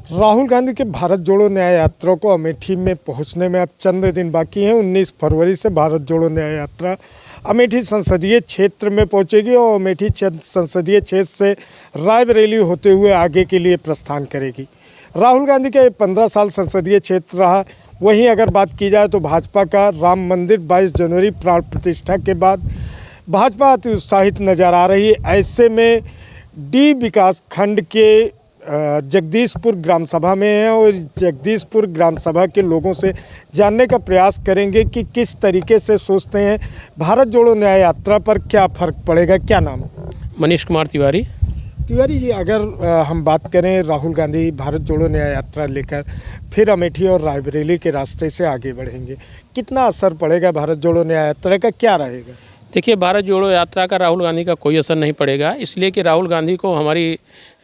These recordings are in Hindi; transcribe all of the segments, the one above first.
राहुल गांधी के भारत जोड़ो न्याय यात्रा को अमेठी में पहुंचने में अब चंद दिन बाकी हैं। 19 फरवरी से भारत जोड़ो न्याय यात्रा अमेठी संसदीय क्षेत्र में पहुंचेगी और अमेठी संसदीय क्षेत्र से रायबरेली होते हुए आगे के लिए प्रस्थान करेगी। राहुल गांधी का 15 साल संसदीय क्षेत्र रहा। वहीं अगर बात की जाए तो भाजपा का राम मंदिर 22 जनवरी प्राण प्रतिष्ठा के बाद भाजपा अति उत्साहित नजर आ रही है। ऐसे में डी विकास खंड के जगदीशपुर ग्राम सभा में है और जगदीशपुर ग्राम सभा के लोगों से जानने का प्रयास करेंगे कि किस तरीके से सोचते हैं भारत जोड़ो न्याय यात्रा पर क्या फ़र्क पड़ेगा। क्या नाम है? मनीष कुमार तिवारी। तिवारी जी, अगर हम बात करें राहुल गांधी भारत जोड़ो न्याय यात्रा लेकर फिर अमेठी और रायबरेली के रास्ते से आगे बढ़ेंगे, कितना असर पड़ेगा भारत जोड़ो न्याय यात्रा का, क्या रहेगा? देखिए, भारत जोड़ो यात्रा का राहुल गांधी का कोई असर नहीं पड़ेगा, इसलिए कि राहुल गांधी को हमारी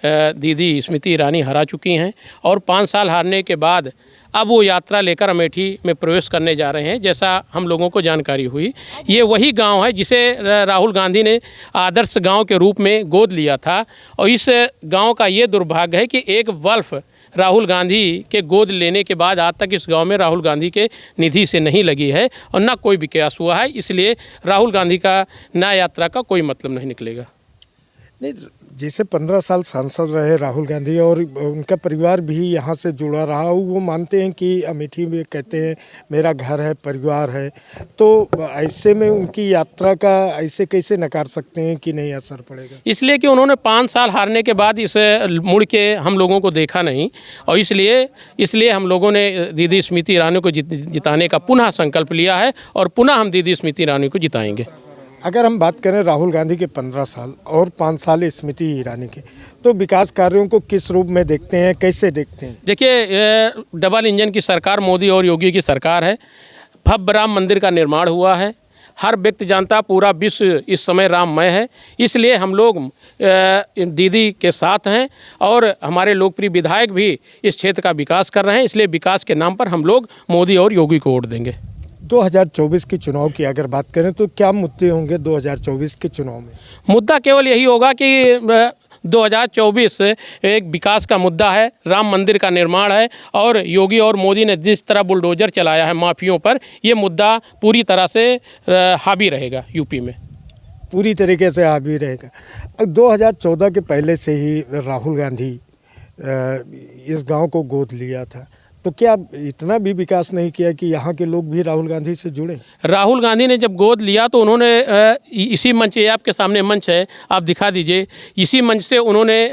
दीदी स्मृति ईरानी हरा चुकी हैं और 5 साल हारने के बाद अब वो यात्रा लेकर अमेठी में प्रवेश करने जा रहे हैं। जैसा हम लोगों को जानकारी हुई, ये वही गांव है जिसे राहुल गांधी ने आदर्श गांव के रूप में गोद लिया था और इस गांव का ये दुर्भाग्य है कि एक वल्फ राहुल गांधी के गोद लेने के बाद आज तक इस गांव में राहुल गांधी के निधि से नहीं लगी है और ना कोई विकास हुआ है। इसलिए राहुल गांधी का न्याय यात्रा का कोई मतलब नहीं निकलेगा। नहीं, जैसे 15 साल सांसद रहे राहुल गांधी और उनका परिवार भी यहाँ से जुड़ा रहा, वो मानते हैं कि अमेठी में कहते हैं मेरा घर है, परिवार है, तो ऐसे में उनकी यात्रा का ऐसे कैसे नकार सकते हैं कि नहीं असर पड़ेगा? इसलिए कि उन्होंने 5 साल हारने के बाद इसे मुड़ के हम लोगों को देखा नहीं और इसलिए हम लोगों ने दीदी स्मृति ईरानी को जिताने का पुनः संकल्प लिया है और पुनः हम दीदी स्मृति ईरानी को जिताएंगे। अगर हम बात करें राहुल गांधी के 15 साल और 5 साल स्मृति ईरानी के, तो विकास कार्यों को किस रूप में देखते हैं, कैसे देखते हैं? देखिए, डबल इंजन की सरकार मोदी और योगी की सरकार है। भव्य राम मंदिर का निर्माण हुआ है। हर व्यक्ति जानता, पूरा विश्व इस समय राममय है। इसलिए हम लोग दीदी के साथ हैं और हमारे लोकप्रिय विधायक भी इस क्षेत्र का विकास कर रहे हैं। इसलिए विकास के नाम पर हम लोग मोदी और योगी को वोट देंगे। 2024 के चुनाव की अगर बात करें तो क्या मुद्दे होंगे 2024 के चुनाव में? मुद्दा केवल यही होगा कि 2024 एक विकास का मुद्दा है, राम मंदिर का निर्माण है और योगी और मोदी ने जिस तरह बुलडोजर चलाया है माफियों पर, ये मुद्दा पूरी तरह से हावी रहेगा यूपी में। पूरी तरीके से हावी रहेगा। 2014 के पहले से ही राहुल गांधी इस गांव को गोद लिया था, तो क्या इतना भी विकास नहीं किया कि यहाँ के लोग भी राहुल गांधी से जुड़े? राहुल गांधी ने जब गोद लिया तो उन्होंने इसी मंच, ये आपके सामने मंच है, आप दिखा दीजिए, इसी मंच से उन्होंने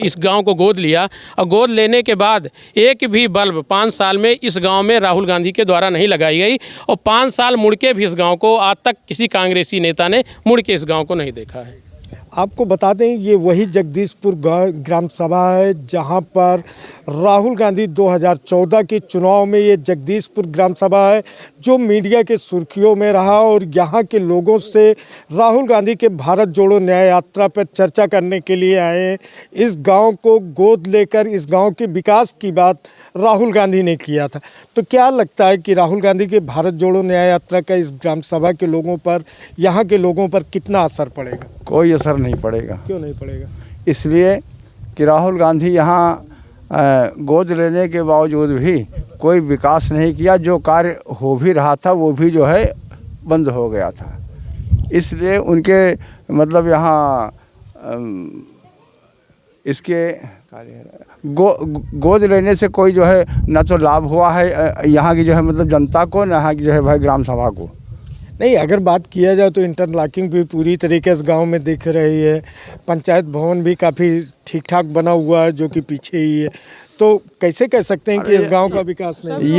इस गांव को गोद लिया और गोद लेने के बाद एक भी बल्ब 5 साल में इस गांव में राहुल गांधी के द्वारा नहीं लगाई गई और 5 साल मुड़ के भी इस गाँव को आज तक किसी कांग्रेसी नेता ने मुड़ के इस गाँव को नहीं देखा है। आपको बता दें, ये वही जगदीशपुर ग्राम सभा है जहां पर राहुल गांधी 2014 के चुनाव में, ये जगदीशपुर ग्राम सभा है जो मीडिया के सुर्खियों में रहा और यहां के लोगों से राहुल गांधी के भारत जोड़ो न्याय यात्रा पर चर्चा करने के लिए आए हैं। इस गांव को गोद लेकर इस गांव के विकास की बात राहुल गांधी ने किया था। तो क्या लगता है कि राहुल गांधी के भारत जोड़ो न्याय यात्रा का इस ग्राम सभा के लोगों पर, यहाँ के लोगों पर कितना असर पड़ेगा? कोई असर नहीं पड़ेगा। क्यों नहीं पड़ेगा? इसलिए कि राहुल गांधी यहाँ गोद लेने के बावजूद भी कोई विकास नहीं किया। जो कार्य हो भी रहा था वो भी जो है बंद हो गया था। इसलिए उनके मतलब यहाँ इसके गोद लेने से कोई जो है ना तो लाभ हुआ है यहाँ की जो है मतलब जनता को, ना यहाँ की जो है भाई ग्राम सभा को। नहीं, अगर बात किया जाए तो इंटरलॉकिंग भी पूरी तरीके से गांव में दिख रही है। पंचायत भवन भी काफ़ी ठीक ठाक बना हुआ है जो कि पीछे ही है, तो कैसे कह सकते हैं कि इस गांव का विकास नहीं?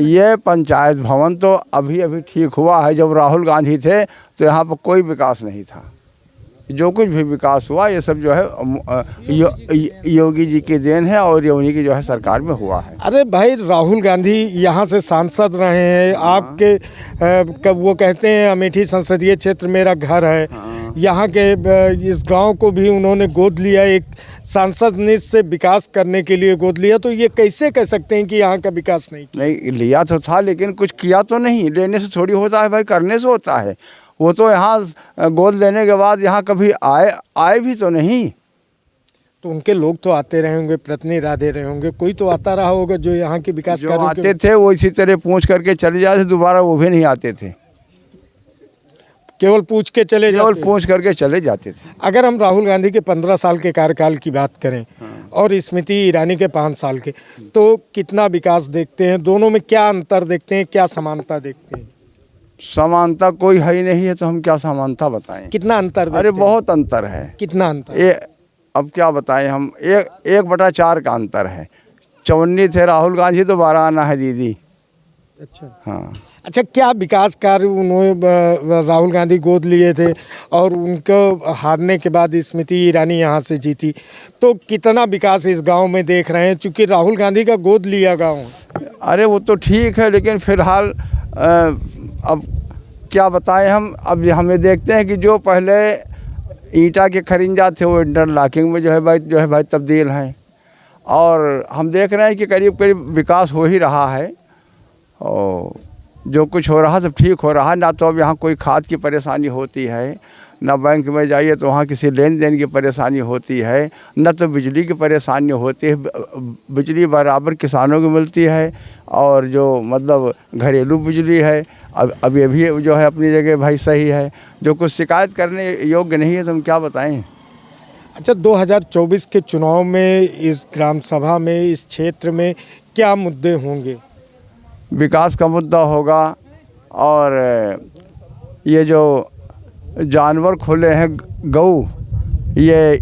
ये पंचायत भवन तो अभी ठीक हुआ है। जब राहुल गांधी थे तो यहाँ पर कोई विकास नहीं था। जो कुछ भी विकास हुआ ये सब जो है योगी जी की देन है और योगी की जो है सरकार में हुआ है। अरे भाई, राहुल गांधी यहाँ से सांसद रहे हैं, आपके वो कहते हैं अमेठी संसदीय क्षेत्र मेरा घर है। यहाँ के इस गांव को भी उन्होंने गोद लिया, एक सांसद ने इससे विकास करने के लिए गोद लिया, तो ये कैसे कह सकते हैं कि यहाँ का विकास नहीं लिया तो था लेकिन कुछ किया तो नहीं। लेने से थोड़ी होता है भाई, करने से होता है। वो तो यहाँ गोद लेने के बाद यहाँ कभी आए भी तो नहीं। तो उनके लोग तो आते रहे होंगे, प्रतिनिधि रहे होंगे, कोई तो आता रहा होगा जो यहाँ के विकास जो कार्यों आते थे वो इसी तरह पूछ करके चले जाते, दोबारा वो भी नहीं आते थे, केवल पूछ के चले केवल जाते। पूछ करके चले जाते थे। अगर हम राहुल गांधी के 15 साल के कार्यकाल की बात करें और स्मृति ईरानी के 5 साल के, तो कितना विकास देखते हैं? दोनों में क्या अंतर देखते हैं, क्या समानता देखते हैं? समानता कोई है ही नहीं है, तो हम क्या समानता बताएं? कितना अंतर देखते अरे हैं? बहुत अंतर है। कितना अंतर? ये अब क्या बताएं हम, 1/4 का अंतर है। 54 थे राहुल गांधी, तो 12 आना है दीदी। अच्छा हाँ, अच्छा, क्या विकास कार्य उन्होंने राहुल गांधी गोद लिए थे और उनको हारने के बाद स्मृति ईरानी यहाँ से जीती, तो कितना विकास इस गांव में देख रहे हैं? चूँकि राहुल गांधी का गोद लिया गांव। अरे वो तो ठीक है, लेकिन फिलहाल अब क्या बताएं हम। अब हमें देखते हैं कि जो पहले ईंटा के खरिंजा थे वो इंटरलॉकिंग में जो है भाई तब्दील हैं, और हम देख रहे हैं कि करीब करीब विकास हो ही रहा है, और जो कुछ हो रहा सब ठीक हो रहा है। ना तो अब यहाँ कोई खाद की परेशानी होती है, ना बैंक में जाइए तो वहाँ किसी लेन देन की परेशानी होती है, न तो बिजली की परेशानी होती है। बिजली बराबर किसानों को मिलती है, और जो मतलब घरेलू बिजली है अब ये भी जो है अपनी जगह भाई सही है। जो कुछ शिकायत करने योग्य नहीं है तो हम क्या बताएं। अच्छा, 2024 के चुनाव में इस ग्राम सभा में, इस क्षेत्र में क्या मुद्दे होंगे? विकास का मुद्दा होगा, और ये जो जानवर खुले हैं गऊ, ये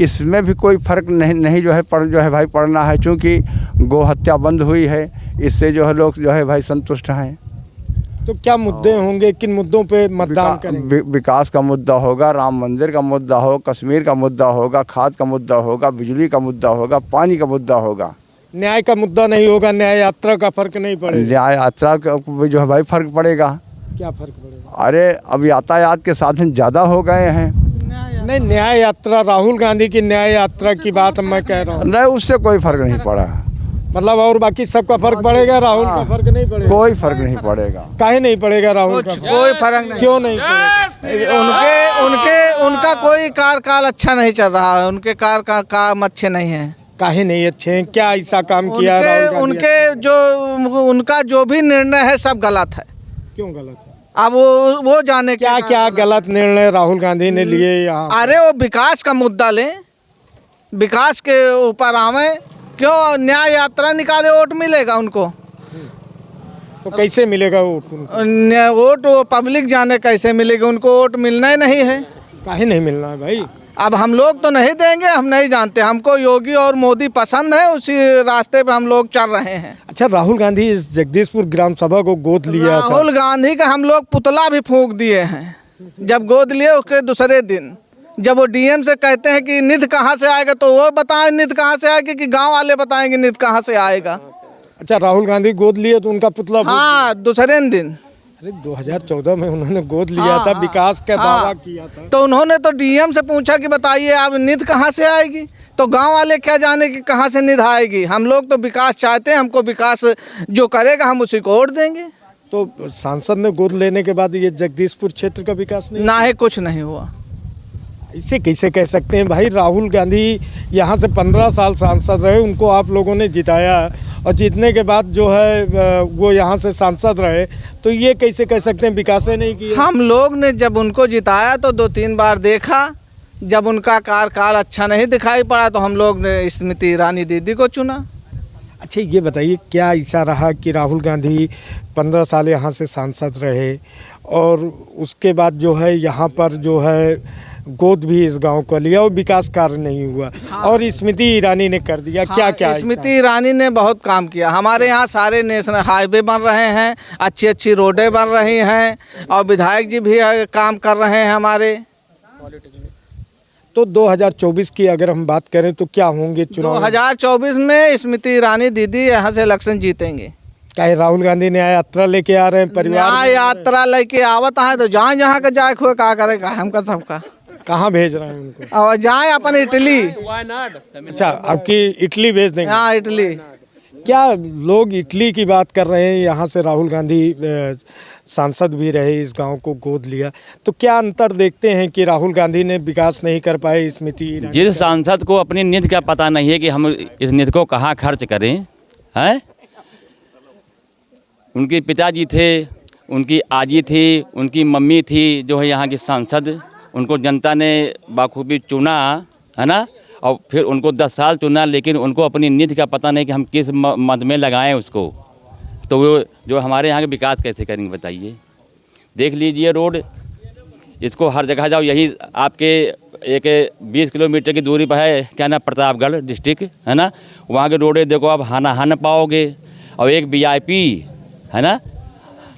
इसमें भी कोई फ़र्क नहीं जो है भाई पड़ना है, क्योंकि गौ हत्या बंद हुई है। इससे जो है लोग जो है भाई संतुष्ट हैं। तो क्या मुद्दे होंगे, किन मुद्दों पे मतदान करेंगे? विकास का मुद्दा होगा, राम मंदिर का मुद्दा हो, कश्मीर का मुद्दा होगा, खाद का मुद्दा होगा, बिजली का मुद्दा होगा, पानी का मुद्दा होगा। न्याय का मुद्दा नहीं होगा? न्याय यात्रा का फर्क नहीं पड़ेगा? न्याय यात्रा का जो है भाई फर्क पड़ेगा। क्या फर्क पड़ेगा? अरे अब यातायात के साधन ज़्यादा हो गए हैं। नहीं, न्याय यात्रा, राहुल गांधी की न्याय यात्रा की बात मैं कह रहा हूँ। नहीं, उससे कोई फर्क नहीं पड़ा। मतलब और बाकी सबका फर्क पड़ेगा, राहुल का फर्क नहीं पड़ेगा? कोई फर्क नहीं पड़ेगा। काहे नहीं पड़ेगा राहुल का? कोई फर्क नहीं। क्यों नहीं पड़ेगा? उनका कोई कार्यकाल अच्छा नहीं चल रहा है, उनके काम अच्छे नहीं है। काहे नहीं अच्छे हैं? क्या ऐसा काम किया राहुल गांधी? उनका जो भी निर्णय है सब गलत है। क्यों गलत है? अब वो जाने क्या क्या गलत निर्णय राहुल गांधी ने लिए यहाँ? अरे वो विकास का मुद्दा लें, विकास के ऊपर आवे। क्यों न्याय यात्रा निकाले वोट मिलेगा उनको? तो कैसे मिलेगा वोट? वोट वो पब्लिक जाने कैसे मिलेगा, उनको वोट मिलना ही नहीं है। काहे नहीं मिलना है भाई? अब हम लोग तो नहीं देंगे, हम नहीं जानते। हमको योगी और मोदी पसंद है, उसी रास्ते पे हम लोग चल रहे हैं। अच्छा, राहुल गांधी इस जगदीशपुर ग्राम सभा को गोद लिया था। राहुल गांधी का हम लोग पुतला भी फूंक दिए हैं। जब गोद लिए उसके दूसरे दिन जब वो डीएम से कहते हैं कि निधि कहाँ से आएगा, तो वो बताएं निधि कहाँ से आएगी, कि गांव वाले बताएंगे निधि कहाँ से आएगा। अच्छा, राहुल गांधी गोद लिए तो उनका पुतला? हाँ, दूसरे दिन। अरे 2014 में उन्होंने गोद लिया था, विकास का दावा किया था। तो उन्होंने तो डीएम से पूछा कि बताइए अब निधि कहाँ से आएगी, तो गांव वाले क्या जाने कि कहाँ से निधि आएगी। हम लोग तो विकास चाहते हैं, हमको विकास जो करेगा हम उसी को वोट देंगे। तो सांसद ने गोद लेने के बाद ये जगदीशपुर क्षेत्र का विकास नहीं? ना ही कुछ नहीं हुआ। इसे कैसे कह सकते हैं भाई? राहुल गांधी यहाँ से 15 साल सांसद रहे, उनको आप लोगों ने जिताया, और जीतने के बाद जो है वो यहाँ से सांसद रहे, तो ये कैसे कह सकते हैं विकास नहीं किया? हम लोग ने जब उनको जिताया तो 2-3 बार देखा, जब उनका कार्यकाल अच्छा नहीं दिखाई पड़ा तो हम लोग ने स्मृति ईरानी दीदी को चुना। अच्छा, ये बताइए क्या ऐसा रहा कि राहुल गांधी 15 साल यहाँ से सांसद रहे, और उसके बाद जो है यहाँ पर जो है गोद भी इस गांव को लिया और विकास कार्य नहीं हुआ? हाँ। और स्मृति ईरानी ने कर दिया। हाँ, क्या क्या? स्मृति ईरानी ने बहुत काम किया। हमारे यहाँ सारे नेशनल हाईवे बन रहे हैं, अच्छी अच्छी रोडें बन रही हैं, और विधायक जी भी काम कर रहे हैं हमारे। तो 2024 की अगर हम बात करें तो क्या होंगे चुनाव? 2024 में स्मृति ईरानी दीदी यहाँ से इलेक्शन जीतेंगे। क्या राहुल गांधी न्याय यात्रा लेके आ रहे हैं? परिवार न्याय यात्रा लेके आवत है तो जाए जहाँ का जाए खोए क्या करेगा हमका सबका। कहाँ भेज रहे हैं उनको? और जाए अपन इटली। अच्छा, आपकी इटली भेज देंगे? हाँ, इटली। क्या लोग इटली की बात कर रहे हैं यहाँ से राहुल गांधी सांसद भी रहे, इस गांव को गोद लिया, तो क्या अंतर देखते हैं कि राहुल गांधी ने विकास नहीं कर पाए, स्मृति ईरानी जिस सांसद को अपनी निधि का पता नहीं है कि हम इस निधि को कहाँ खर्च करें, हैं? उनके पिताजी थे, उनकी आजी थी, उनकी मम्मी थी जो है यहाँ की सांसद, उनको जनता ने बाखूबी चुना, है ना, और फिर उनको 10 साल चुना, लेकिन उनको अपनी निधि का पता नहीं कि हम किस मद में लगाएं उसको, तो वो जो हमारे यहाँ के विकास कैसे करेंगे बताइए। देख लीजिए रोड, इसको हर जगह जाओ, यही आपके एक 20 किलोमीटर की दूरी पर है, क्या ना, प्रतापगढ़ डिस्ट्रिक्ट, है ना, वहाँ के रोडें देखो आप हाना पाओगे। और एक VIP, है ना,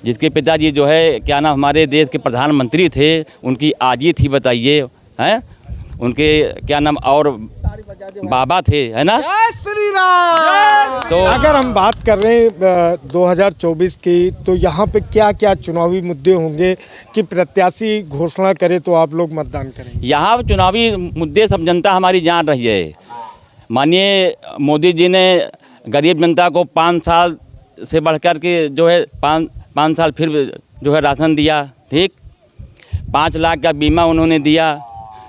जिसके पिताजी जो है क्या नाम हमारे देश के प्रधानमंत्री थे, उनकी आजी थी, बताइए, हैं, उनके क्या नाम और बाबा थे, है ना। जय श्री राम। तो अगर हम बात कर रहे हैं 2024 की, तो यहाँ पे क्या क्या चुनावी मुद्दे होंगे कि प्रत्याशी घोषणा करे तो आप लोग मतदान करेंगे? यहाँ चुनावी मुद्दे सब जनता हमारी जान रही है। माननीय मोदी जी ने गरीब जनता को 5 साल से बढ़कर के जो है 5 साल फिर जो है राशन दिया, ठीक, 5 लाख का बीमा उन्होंने दिया,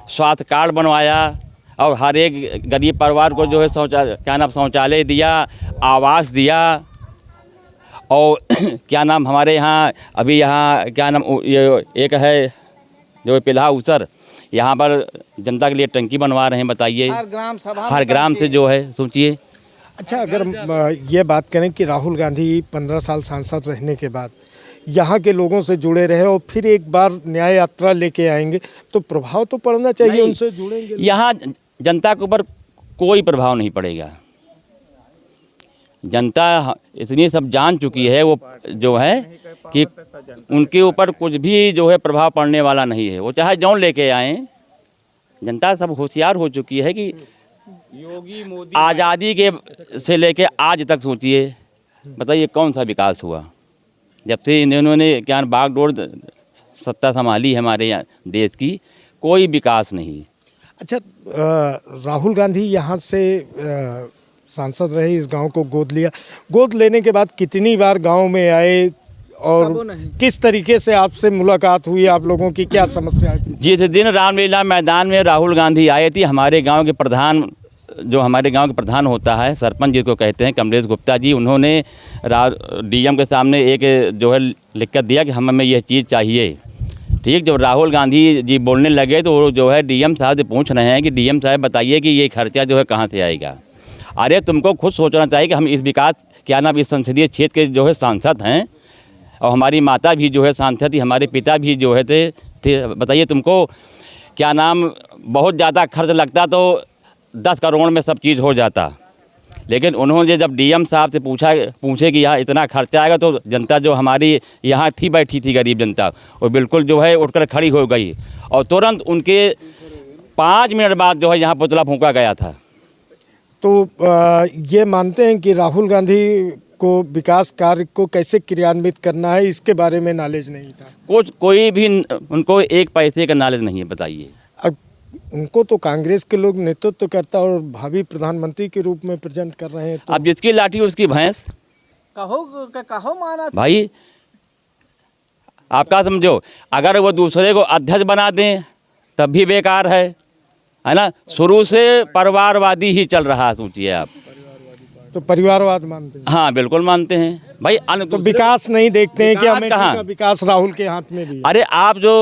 स्वास्थ्य कार्ड बनवाया, और हर एक गरीब परिवार को जो है शौचालय दिया, आवास दिया, और क्या नाम हमारे यहाँ अभी यहाँ क्या नाम ये एक है जो पिल्हा उसर, यहाँ पर जनता के लिए टंकी बनवा रहे हैं, बताइए, हर ग्राम से जो है, सोचिए। अच्छा, अगर हम ये बात करें कि राहुल गांधी 15 साल सांसद रहने के बाद यहाँ के लोगों से जुड़े रहे और फिर एक बार न्याय यात्रा लेके आएंगे, तो प्रभाव तो पड़ना चाहिए, उनसे जुड़ेंगे। यहाँ जनता के ऊपर कोई प्रभाव नहीं पड़ेगा। जनता इतनी सब जान चुकी है, वो जो है कि उनके ऊपर कुछ भी जो है प्रभाव पड़ने वाला नहीं है। वो चाहे जौन लेके आए, जनता सब होशियार हो चुकी है कि योगी मोदी आज़ादी के से लेके आज तक सोचिए, बताइए कौन सा विकास हुआ जब से इन्होंने क्या बागडोर सत्ता संभाली है हमारे यहाँ देश की, कोई विकास नहीं। अच्छा, राहुल गांधी यहाँ से सांसद रहे, इस गांव को गोद लिया, गोद लेने के बाद कितनी बार गांव में आए और किस तरीके से आपसे मुलाकात हुई, आप लोगों की क्या समस्या थी? जिस दिन रामलीला मैदान में राहुल गांधी आए थे, हमारे गांव के प्रधान, जो हमारे गांव के प्रधान होता है, सरपंच जिसको कहते हैं, कमलेश गुप्ता जी, उन्होंने DM के सामने एक जो है लिख कर दिया कि हमें यह चीज़ चाहिए, ठीक। जब राहुल गांधी जी बोलने लगे तो वो जो है DM साहब से पूछ रहे हैं कि DM साहब बताइए कि ये खर्चा जो है कहाँ से आएगा। अरे तुमको खुद सोचना चाहिए कि हम इस विकास क्या नाम इस संसदीय क्षेत्र के जो है सांसद हैं, और हमारी माता भी जो है सांसद थी, हमारे पिता भी जो है थे। बताइए तुमको क्या नाम बहुत ज़्यादा खर्च लगता तो 10 करोड़ में सब चीज़ हो जाता, लेकिन उन्होंने जब DM साहब से पूछे कि यहाँ इतना खर्चा आएगा, तो जनता जो हमारी यहाँ थी बैठी थी, गरीब जनता, वो बिल्कुल जो है उठकर खड़ी हो गई, और तुरंत उनके 5 मिनट बाद जो है यहाँ पुतला फूंका गया था। तो ये मानते हैं कि राहुल गांधी को विकास कार्य को कैसे क्रियान्वित करना है, इसके बारे में नॉलेज नहीं था? कोई भी उनको 1 पैसे का नॉलेज नहीं है, बताइए। अब उनको तो कांग्रेस के लोग नेतृत्व करता और भावी प्रधानमंत्री के रूप में प्रेजेंट कर रहे हैं, तो अब जिसकी लाठी उसकी भैंस, कहो माना भाई आप क्या समझो, अगर वो दूसरे को अध्यक्ष बना दें तब भी बेकार है ना। शुरू से परिवारवादी ही चल रहा है, सोचिए आप। तो परिवारवाद मानते हैं? हाँ बिल्कुल मानते हैं भाई। तो विकास नहीं देखते हैं कि विकास अमेठी कहाँ? का विकास राहुल के हाथ में भी है। अरे आप जो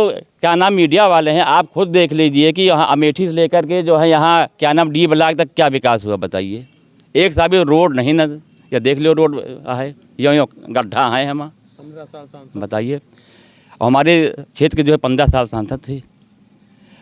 क्या नाम मीडिया वाले हैं, आप खुद देख लीजिए कि यहाँ अमेठी से लेकर के जो है यहाँ क्या नाम D ब्लॉक तक क्या विकास हुआ, बताइए। एक सा भी रोड नहीं ना, या देख लो रोड है, यो गड्ढा है हम, 15 साल बताइए। और हमारे क्षेत्र के जो है 15 साल सांसद थे,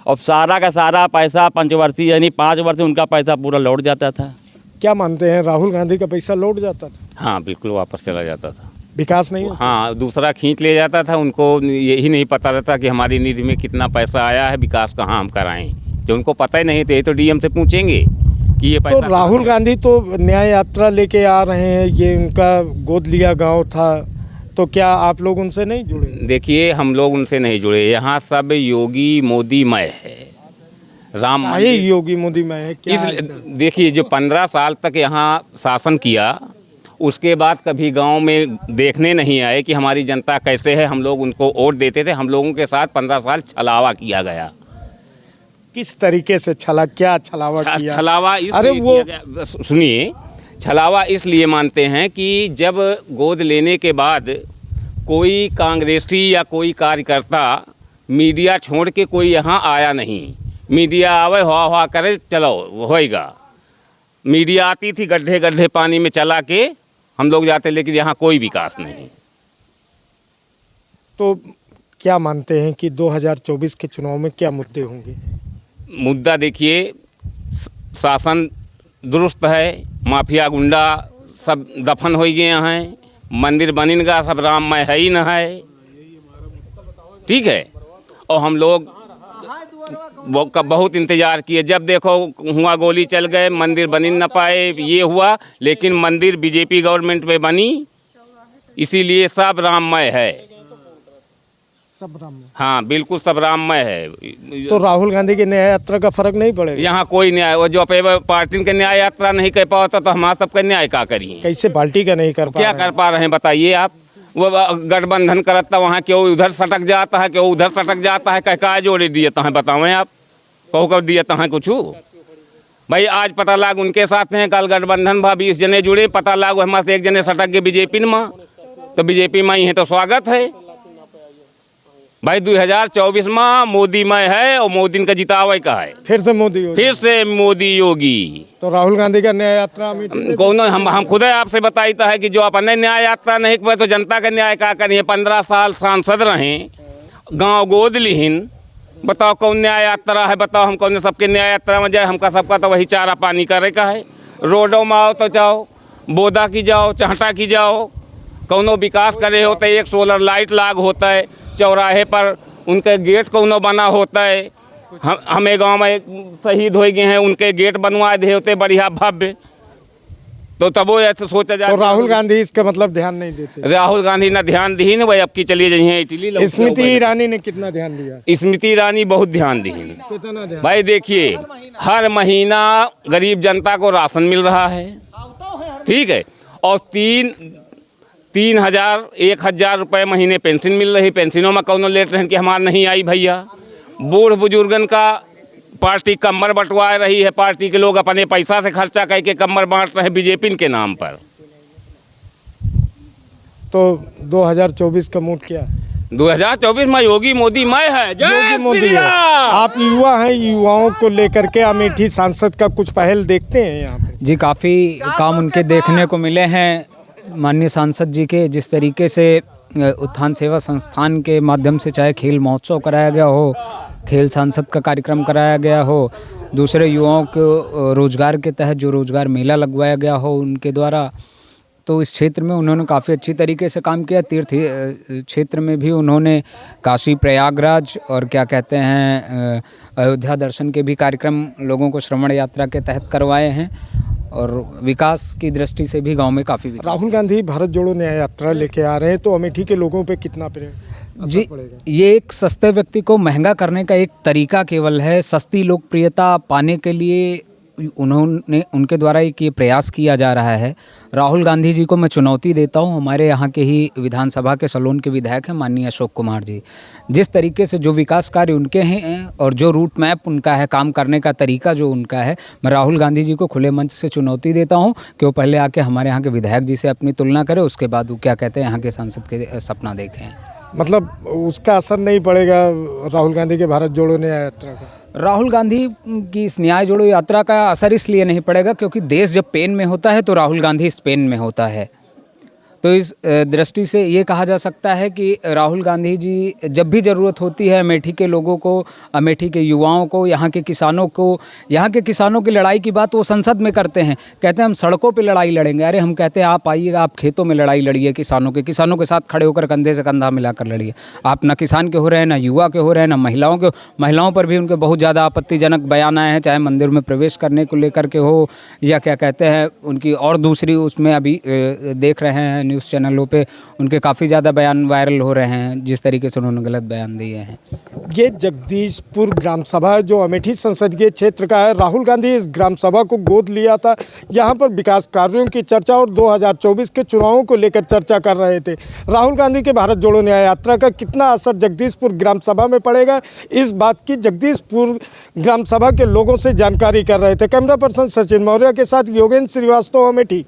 और सारा का सारा पैसा पंचवर्षीय यानी 5 वर्ष उनका पैसा पूरा लौट जाता था। क्या मानते हैं, राहुल गांधी का पैसा लौट जाता था? हाँ बिल्कुल वापस चला जाता था। विकास नहीं होता? हाँ, दूसरा खींच ले जाता था। उनको यही नहीं पता रहता कि हमारी निधि में कितना पैसा आया है, विकास कहाँ हम कराएं। जो उनको पता ही नहीं थे तो DM से पूछेंगे कि ये पैसा। तो राहुल गांधी तो न्याय यात्रा लेके आ रहे हैं, ये उनका गोद लिया गाँव था, तो क्या आप लोग उनसे नहीं जुड़े? देखिए, हम लोग उनसे नहीं जुड़े। यहाँ सब योगी मोदी मय है। राम योगी मोदी में है क्या? देखिए, जो 15 साल तक यहाँ शासन किया, उसके बाद कभी गांव में देखने नहीं आए कि हमारी जनता कैसे है। हम लोग उनको वोट देते थे। हम लोगों के साथ 15 साल छलावा किया गया। किस तरीके से क्या छलावा किया? छलावा अरे इसलिए वो किया गया, सुनिए, छलावा इसलिए मानते हैं कि जब गोद लेने के बाद कोई कांग्रेसी या कोई कार्यकर्ता मीडिया छोड़ के कोई यहाँ आया नहीं। मीडिया आवे हुआ करे चलो होएगा। मीडिया आती थी गड्ढे गड्ढे पानी में चला के हम लोग जाते, लेकिन यहाँ कोई विकास नहीं। तो क्या मानते हैं कि 2024 के चुनाव में क्या मुद्दे होंगे? मुद्दा देखिए, शासन दुरुस्त है, माफिया गुंडा सब दफन हो गए हैं, मंदिर बनिनगा सब राममय है ही न है, ठीक है। और हम लोग बहुत इंतज़ार किए, जब देखो हुआ गोली चल गए, मंदिर बनिन न पाए, ये हुआ, लेकिन मंदिर बीजेपी गवर्नमेंट में बनी, इसीलिए सब राममय है। सब राम में। हाँ बिल्कुल सब राममय है। तो राहुल गांधी की न्याय यात्रा का फर्क नहीं पड़ेगा? यहाँ कोई न्याय, वो जो पार्टी के न्याय यात्रा नहीं कर पाता तो हमारा सबका न्याय क्या करिए? कैसे पार्टी का नहीं कर पा क्या रहे कर पा रहे हैं बताइए आप? वो गठबंधन करता वहाँ क्यों उधर सटक जाता है, क्यों उधर सटक जाता है, कह जोड़े दिए तो हैं बतावें आप? कहू कब दिए तो हैं कुछ भाई? आज पता लाग उनके साथ हैं, कल गठबंधन भा 20 जने जुड़े, पता लाग हमारे से एक जने सटक के बीजेपी में, तो बीजेपी में ही है तो स्वागत है भाई। 2024 में मोदी में है और मोदी का जितावे का है, फिर से मोदी योगी। फिर से मोदी योगी। तो राहुल गांधी का न्याय यात्रा अमेठी कौन हम खुद आपसे बताता है कि जो अपने न्याय यात्रा नहीं करे तो जनता का न्याय क्या करिए? 15 साल सांसद रहे, गांव गोद लीन, बताओ कौन न्याय यात्रा है? बताओ हम कौन सबके न्याय यात्रा में जाए? हमका सबका तो वही चारा पानी करे का है। रोडों में आओ तो जाओ, बोदा की जाओ, चहटा की जाओ, कौनो विकास करे होता है, एक सोलर लाइट लाग होता है चौराहे पर, उनके गेट कौनो बना होता है। हमें गांव में शहीद हो गए हैं, उनके गेट बनवा दे होते बढ़िया भव्य, तो तब वो ऐसे सोचा जाए। तो राहुल गांधी इसका मतलब ध्यान नहीं देते? राहुल गांधी ना ध्यान दी न भाई, अब की चलिए जाइए इटली। स्मृति ईरानी ने कितना ध्यान दिया? स्मृति ईरानी बहुत ध्यान दी। कितना ध्यान? भाई देखिए, हर महीना गरीब जनता को राशन मिल रहा है, ठीक है, और 1,000 रुपये महीने पेंशन मिल रही। पेंशनों में कौन लेट रहे कि हमारा नहीं आई भैया। बूढ़ बुजुर्गन का पार्टी कमर बंटवा रही है, पार्टी के लोग अपने पैसा से खर्चा करके कमर बांट रहे हैं बीजेपी के नाम पर। तो 2024 का मूड क्या है? 2024 में योगी मोदी मैं है, योगी मोदी है। आप युवा हैं, युवाओं को लेकर के अमेठी सांसद का कुछ पहल देखते हैं यहाँ पे? जी, काफ़ी काम उनके देखने को मिले हैं माननीय सांसद जी के। जिस तरीके से उत्थान सेवा संस्थान के माध्यम से चाहे खेल महोत्सव कराया गया हो, खेल सांसद का कार्यक्रम कराया गया हो, दूसरे युवाओं को रोज़गार के तहत जो रोज़गार मेला लगवाया गया हो उनके द्वारा, तो इस क्षेत्र में उन्होंने काफ़ी अच्छी तरीके से काम किया। तीर्थ क्षेत्र में भी उन्होंने काशी प्रयागराज और क्या कहते हैं अयोध्या दर्शन के भी कार्यक्रम लोगों को श्रवण यात्रा के तहत करवाए हैं, और विकास की दृष्टि से भी गांव में काफ़ी विकास। राहुल गांधी भारत जोड़ो न्याय यात्रा लेके आ रहे हैं, तो अमेठी के लोगों पे कितना जी, ये एक सस्ते व्यक्ति को महंगा करने का एक तरीका केवल है। सस्ती लोकप्रियता पाने के लिए उनके द्वारा एक ये प्रयास किया जा रहा है। राहुल गांधी जी को मैं चुनौती देता हूं, हमारे यहाँ के ही विधानसभा के सलोन के विधायक हैं माननीय अशोक कुमार जी। जिस तरीके से जो विकास कार्य उनके हैं और जो रूट मैप उनका है, काम करने का तरीका जो उनका है, मैं राहुल गांधी जी को खुले मंच से चुनौती देता हूँ कि वो पहले आके हमारे यहाँ के विधायक जी से अपनी तुलना करें, उसके बाद वो क्या कहते हैं यहाँ के सांसद के सपना देखें। मतलब उसका असर नहीं पड़ेगा राहुल गांधी के भारत जोड़ो न्याय यात्रा का? राहुल गांधी की इस न्याय जोड़ो यात्रा का असर इसलिए नहीं पड़ेगा क्योंकि देश जब पेन में होता है तो राहुल गांधी स्पेन में होता है। तो इस दृष्टि से ये कहा जा सकता है कि राहुल गांधी जी जब भी ज़रूरत होती है अमेठी के लोगों को, अमेठी के युवाओं को, यहाँ के किसानों की लड़ाई की बात वो संसद में करते हैं। कहते हैं हम सड़कों पे लड़ाई लड़ेंगे। अरे हम कहते हैं आप आइएगा, आप खेतों में लड़ाई लड़िए, किसानों के साथ खड़े होकर कंधे से कंधा मिलाकर लड़िए। आप ना किसान के हो रहे हैं, ना युवा के हो रहे हैं, ना महिलाओं पर भी उनके बहुत ज़्यादा आपत्तिजनक बयान आए हैं, चाहे मंदिर में प्रवेश करने को लेकर के हो या क्या कहते हैं उनकी और दूसरी उसमें अभी देख रहे हैं न्यूज़ चैनलों पे उनके काफ़ी ज़्यादा बयान वायरल हो रहे हैं, जिस तरीके से उन्होंने गलत बयान दिए हैं। ये जगदीशपुर ग्राम सभा जो अमेठी संसदीय क्षेत्र का है, राहुल गांधी इस ग्राम सभा को गोद लिया था। यहाँ पर विकास कार्यों की चर्चा और 2024 के चुनावों को लेकर चर्चा कर रहे थे। राहुल गांधी के भारत जोड़ो न्याय यात्रा का कितना असर जगदीशपुर ग्राम सभा में पड़ेगा, इस बात की जगदीशपुर ग्राम सभा के लोगों से जानकारी कर रहे थे। कैमरा पर्सन सचिन मौर्य के साथ योगेंद्र श्रीवास्तव, अमेठी।